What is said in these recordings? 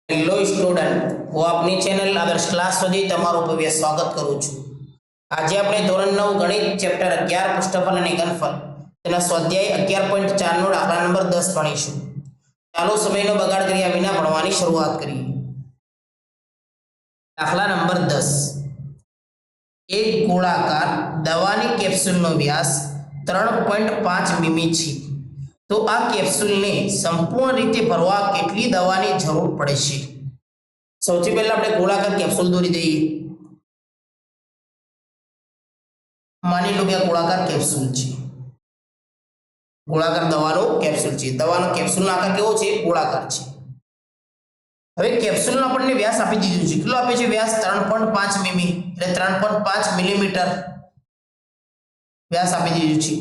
Hello student, હું આપની channel આદર્શ ક્લાસ સુધી તમારું ભવ્ય સ્વાગત કરું છું. આજે આપણે ધોરણ 9 ગણિત ચેપ્ટર 11 પૃષ્ઠફળ અને ઘનફળ તેના સ્વાધ્યાય 11.4 નો દાખલા નંબર 10 ભણીશું. ચાલો સમયનો બગાડ કર્યા વિના ભણવાની શરૂઆત કરીએ. દાખલા નંબર 10. એક ગોળાકાર દવાની કેપ્સ્યુલનો વ્યાસ 3.5 મીમી છે. તો આ કેપ્સ્યુલને સંપૂર્ણ રીતે ભરવા કેટલી દવાની જરૂર પડે છે? સૌથી પહેલા આપણે ગોળાકાર કેપ્સ્યુલ દોરી દઈએ. માની લો કે આ ગોળાકાર કેપ્સ્યુલ છે. ગોળાકાર દવાનો કેપ્સ્યુલ છે. દવાનો કેપ્સ્યુલનો આકાર કેવો છે? ગોળાકાર છે. હવે કેપ્સ્યુલનો આપણને વ્યાસ આપી દીધું છે. કેટલો આપે છે વ્યાસ? 3.5 મીમી, એટલે 3.5 મિલીમીટર વ્યાસ આપી દીધું છે.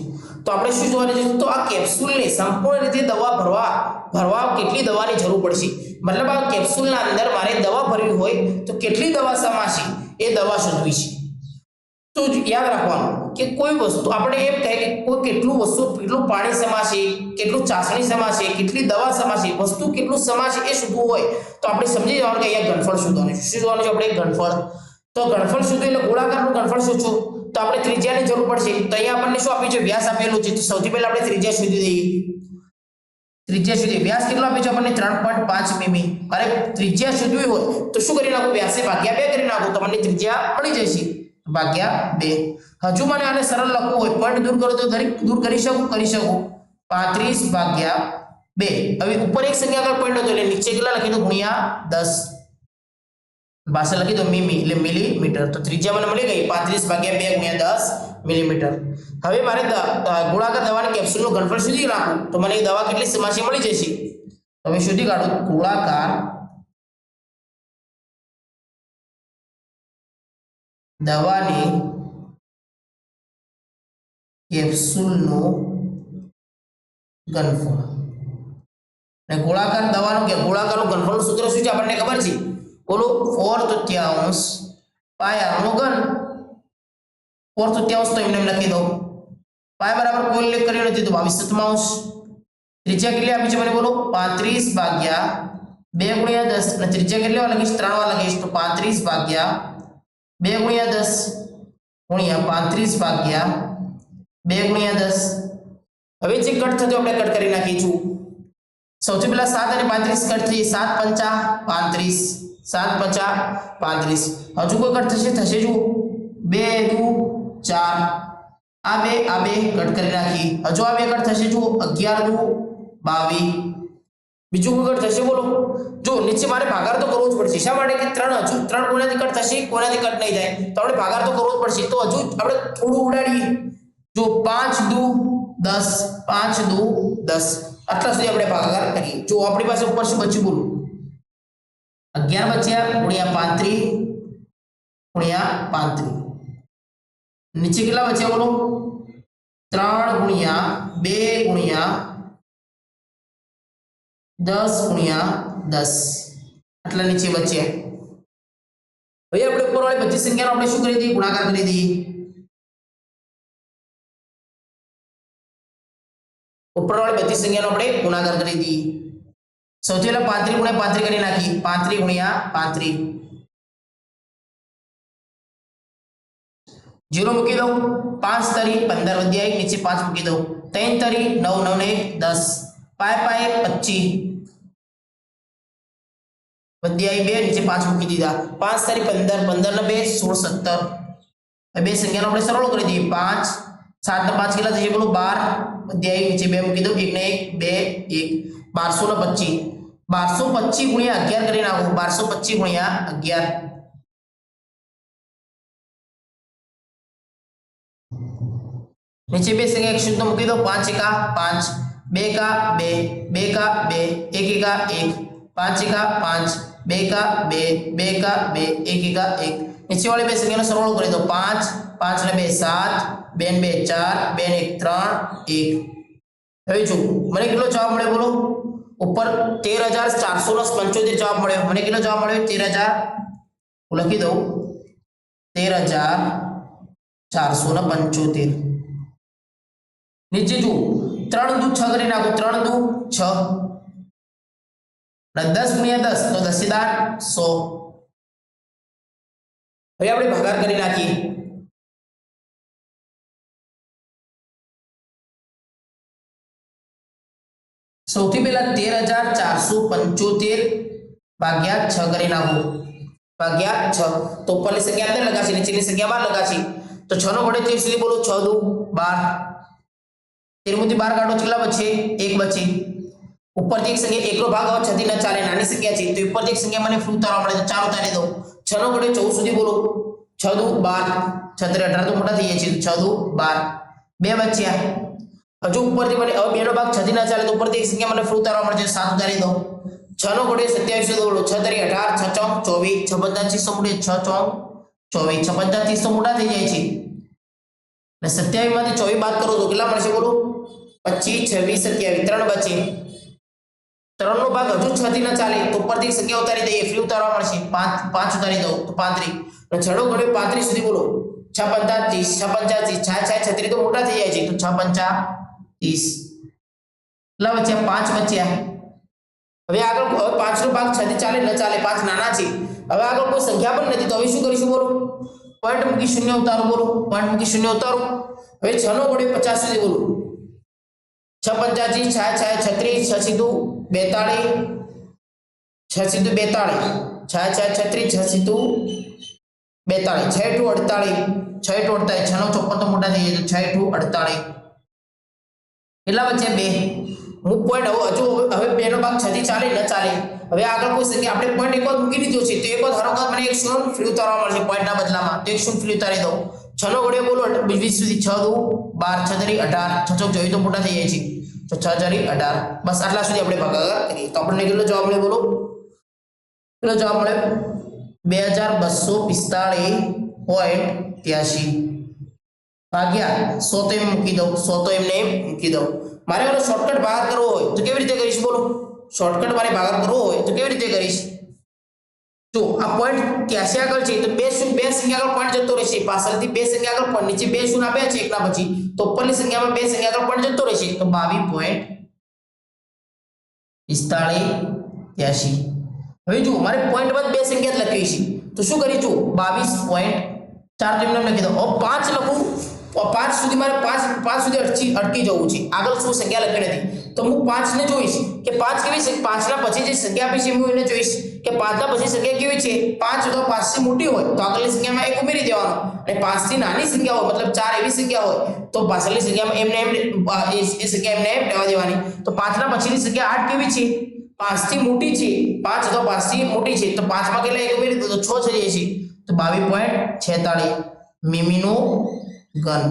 તો આપણે શું જોવાનું છે? તો આ કેપ્સ્યુલને સંપૂર્ણ રીતે દવા ભરવા કેટલી દવાની જરૂર પડશે? મતલબ આ કેપ્સ્યુલના અંદર મારે દવા ભરવી હોય તો કેટલી દવા સમાશે એ દવા શોધવી છે. તો યાદ રાખવાનું કે કોઈ વસ્તુ આપણે એમ કહે કે કોઈ કેટલું પાણી સમાશે, કેટલું ચાસણી સમાશે, કેટલી દવા સમાશે, વસ્તુ કેટલું સમાશે એ શોધવું હોય તો આપણે સમજી જવાનું કે અહીંયા ઘનફળ શોધવાનું છે. શું શોધવાનું છે આપણે? ઘનફળ. તો ઘનફળ શોધવું એટલે ગોળાકારનું ઘનફળ શોધવું. તો આપણે ત્રિજ્યાની જરૂર પડશે. તો અહીંયા આપણને શું આપ્યું છે? વ્યાસ આપેલું છે. તો સૌથી પહેલા આપણે ત્રિજ્યા શોધી દઈએ. ત્રિજ્યા શોધીએ. વ્યાસ કેટલો આપ્યો છે આપણને? 3.5 મીમી. મારે ત્રિજ્યા શોધવી હોય તો શું કરી નાખું? વ્યાસે ભાગ્યા 2 કરી નાખું તો મને ત્રિજ્યા મળી જશે. ભાગ્યા 2. હજુ મને આને સરળ લખવું હોય, પોઈન્ટ દૂર કરો તો દૂર કરી શકું. 35 ભાગ્યા 2. હવે ઉપર એક સંખ્યા આગળ પોઈન્ટ હતો એટલે નીચે કેટલા લખી દો? ગુણ્યા 10. ભાષા લખી દો મીમી એટલે મિલીમીટર. તો ત્રિજ્યા મને મળી ગઈ 35 ભાગ્યા 2 ગુણ્યા 10 મિલીમીટર. હવે મારે ગોળાકાર દવાની કેપ્સ્યુલનું ઘનફળ શોધી નાખું તો મને દવા કેટલી સમાશે મળી જશે. હવે શોધી કાઢો ગોળાકાર દવાની કેપ્સ્યુલનું ઘનફળ. અને ગોળાકાર ગોળાકારનું ઘનફળનું સૂત્ર શું છે આપણને ખબર છે? બોલો. 4/3 પાયાનો ઘન. 4/3 તો એમને લખી દો. પાય બરાબર કોઈ ઉલ્લેખ કર્યો નથી તો 22/7. ત્રિજ્યા કેટલી આપી છે મને બોલો? 35 ભાગ્યા 2 ગુણ્યા 10. અને ત્રિજ્યા કેટલી વાર લખીશ? 3 વાર લખીશ. તો 35 ભાગ્યા 2 ગુણ્યા 10 ગુણ્યા 35 ભાગ્યા 2 ગુણ્યા 10. હવે જે કટ થતો આપણે કટ કરી નાખીશું. સૌથી પહેલા 7 અને 35 કટ થઈ. 7 × 5 = 35. 7 × 5 = 35. હજુ કોઈ કટ થશે જુઓ. 2 × 4. આ બે કટ કરી નાખી. હજુ આ બે કટ થશે જુઓ. 11 × 22. બીજું કોઈ કટ થશે બોલો? જો નીચે મારે ભાગાકાર તો કરવો જ પડશે. શા માટે? કે 3 હજુ 3 કોનાથી કટ થશે? કોનાથી કટ નહીં થાય તો આપણે ભાગાકાર તો કરવો જ પડશે. તો હજુ આપણે થોડું ઉડાડીએ. જો 5 × 2 = 10. 5 × 2 = 10. આટલા સુધી આપણે ભાગાકાર કરીએ. જો આપણી પાસે ઉપર શું બચ્યું બોલો? 11 બચ્યા ગુણ્યા 35 ગુણ્યા 35. નીચે કેટલા બચ્યા બોલો? 3 ગુણ્યા 2 ગુણ્યા 10 ગુણ્યા 10. આટલા નીચે બચ્યા. હવે આપણે ઉપરવાળી બધી સંખ્યાનો આપણે શું કરી દઈએ? ગુણાકાર કરી દઈએ. ઉપરવાળી બધી સંખ્યાનો આપણે ગુણાકાર કરી દઈએ. સૌથી પહેલા 35 ગુણ્યા 35 કરી નાખી. 35 ગુણ્યા 35. 0 મૂકી દઉં. 5 તરી 15 વધ્યા 1 નીચે 5 મૂકી દઉં. 3 તરી 9 9 ને 10. પાય 25 વધ્યા 2 નીચે 5 મૂકી દીધા. 5 તરી 15 15 ને 2 16 17. બે સંખ્યાનો આપણે સરળ કરી દઈએ. 5 7 ને 5 કેટલા થશે બોલો? 12 વધ્યા 1 નીચે 2 મૂકી દઉં. 1 ને 1 2 1 1225 ગુણ્યા 11 કરી નાખો. 1225 ગુણ્યા 11. નીચે બે સંખ્યા એક શૂન્ય મૂકી દો. 5 × 5 2 × 2 2 × 2 1 × 1 5 × 5 2 × 2 2 × 2 1 × 1. નીચે વાળી બે સંખ્યાનો સરવાળો કરી દો. 5 5 ને 2 7 2 ને 2 4 2 ને 1 3 1. હવે જો મને કેટલો જવાબ મળે બોલો? ઉપર 13,475 જવાબ મળ્યો. મને કેટલો જવાબ મળ્યો? 13,000 લખી દઉં. 13,475. નીચે જુઓ 3 × 2 = 6 કરી નાખો. 3 × 2 = 6 અને 10 ગુણ્યા 10 તો 10 × 8 100. હવે આપણે ભાગાકાર કરી નાખીએ. સૌથી પહેલા 13,475 ભાગ્યા 6 કરી નાખો. ભાગ્યા 6 તો ઉપરની સંખ્યા અંદર લગાશે, નીચેની સંખ્યા બહાર લગાશે. તો 6 નો વડે 13 સુધી બોલો. 6 દુ 12. 13 માંથી 12 કાઢો, કેટલા બચે? 1 બચે. ઉપરથી એક સંખ્યા એકલો ભાગ હવે 6 થી ન ચાલે, નાની સંખ્યા છે તો ઉપરથી એક સંખ્યા મને ફ્રી ઉતારવા મળે તો 4 ઉતારી દો. 6 નો વડે 14 સુધી બોલો. 6 દુ 12. 6 × 18 તો મોટા થઈ જાય છે. 6 દુ 12. 2 બચ્યા. હજુ ઉપરથી મને હવે 2 નો ભાગ 6 થી ન ચાલે તો ઉપરથી એક સંખ્યા મને ફ્રી ઉતારવા મળે છે, 7 ઉતારી દો. 6 નો વડે 27 સુધી બોલો. 6 × 18 6 × 24 6 × 25 6 × 24 6 × 25 6 × 30 તો મોટા થઈ જાય છે. અને 27 માંથી 24 બાદ કરો તો કેટલા મળશે બોલો? 25 26 27 3 બચે. 3 નો ભાગ હજુ 6 થી ન ચાલે તો ઉપરથી સંખ્યા ઉતારી દઈએ, ફ્રી ઉતારવા મળશે. 5 ઉતારી દો તો 35. અને 6 નો વડે 35 સુધી બોલો. 6 × 35 6 × 35 6 × 36 તો મોટા થઈ જાય છે તો 6 × 35 કેટલા બચ્યા? 5 બચ્યા. હવે આગળ 5 નો ભાગ 6 થી ચાલે ન ચાલે, 5 નાના છે. હવે આગળ કોઈ સંખ્યા પણ નથી તો હવે શું કરીશું બોલો? પોઈન્ટ મૂકી શૂન્ય ઉતારો બોલો. પોઈન્ટ મૂકી શૂન્ય ઉતારો. હવે 6 નો વડે 50 સુધી બોલો. 6 × 35 6 × 36 6 × 42 6 × 42 6 × 36 6 × 42 6 × 48 6 × 48 6 નો 54 તો મોટા થઈ જાય તો 6 × 48 કેટલા બચ્યા? 2. હું પોઈન્ટ હજુ હવે 2 નો ભાગ 6 થી ચાલે ન ચાલે. હવે આગળ કોઈ સંખ્યા આપણે પોઈન્ટ એક વાર મૂકી દીધો છે તો એક વાર ધારો કે મને એક શૂન્ય ફ્રી ઉતારવા મળશે પોઈન્ટના બદલામાં, તો એક શૂન્ય ફ્રી ઉતારી દો. 6 નો વડે બોલો 20 સુધી. 6 દુ 12 6 × 18 6 × 24 તો મોટા થઈ જાય છે તો 6 × 18. બસ આટલા સુધી આપણે ભાગાકાર કરીએ તો આપણને કેટલો જવાબ મળે બોલો? કેટલો જવાબ મળે? 2245.83 ભાગ્યા 100 તો એમ મૂકી દઉં. 100 તો એમને એમ મૂકી દઉં. મારે મને શોર્ટકટ ભાગાકાર કરવો હોય તો કેવી રીતે કરીશ બોલો? શોર્ટકટ મારે ભાગાકાર કરવો હોય તો કેવી રીતે કરીશ? જો આ પોઈન્ટ 83 આગળ છે તો બે સંખ્યા આગળ પોઈન્ટ જતો રહેશે. પાછળથી બે સંખ્યા આગળ પોઈન્ટ, નીચે બે શૂન્ય આપ્યા છે એકના પછી તો ઉપરની સંખ્યામાં બે સંખ્યા આગળ પોઈન્ટ જતો રહેશે તો 22.4583. હવે જો મારે પોઈન્ટ બાદ બે સંખ્યા લખવી છે તો શું કરી? જો 22.4 તેમને લખી દો. હવે 5 લખું 5 સુધી મારે 5 સુધી અટકી જવું છે. આગળ શું સંખ્યા લખી નથી તો હું 5 ને જોઈશ કે 5 કેવી છે. 5 ના પછી જે સંખ્યા આપી છે હું એને જોઈશ કે 5 ના પછી સંખ્યા કેવી છે. 5 તો 5 થી મોટી હોય તો આગળની સંખ્યામાં 1 ઉમેરી દેવાનો, અને 5 થી નાની સંખ્યા હોય મતલબ 4 એવી સંખ્યા હોય તો પાછળની સંખ્યામાં એમને એમ એ સંખ્યા એમને એમ રહેવા દેવાની. તો 5 ના પછીની સંખ્યા 8 કેવી છે? 5 થી મોટી છે. 5 તો 5 થી મોટી છે તો 5 માં કેટલા 1 ઉમેરી દો તો 6 થઈ જાય છે તો 22.46 મીમીનો ઘન.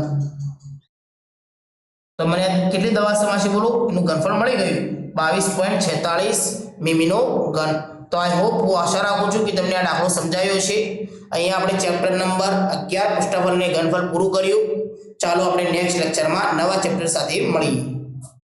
તો મને કેટલી દવા સમાશે બોલો? એનું ઘનફળ મળી ગયું 22.46 મીમીનો ઘન. તો આઈ હોપ, હું આશા રાખું છું કે તમને આ દાખલો સમજાયો છે. અહીંયા આપણે ચેપ્ટર નંબર 11 પૃષ્ઠફળ ને ઘનફળ પૂરું કર્યું. ચાલો આપણે નેક્સ્ટ લેક્ચરમાં નવા ચેપ્ટર સાથે મળીએ.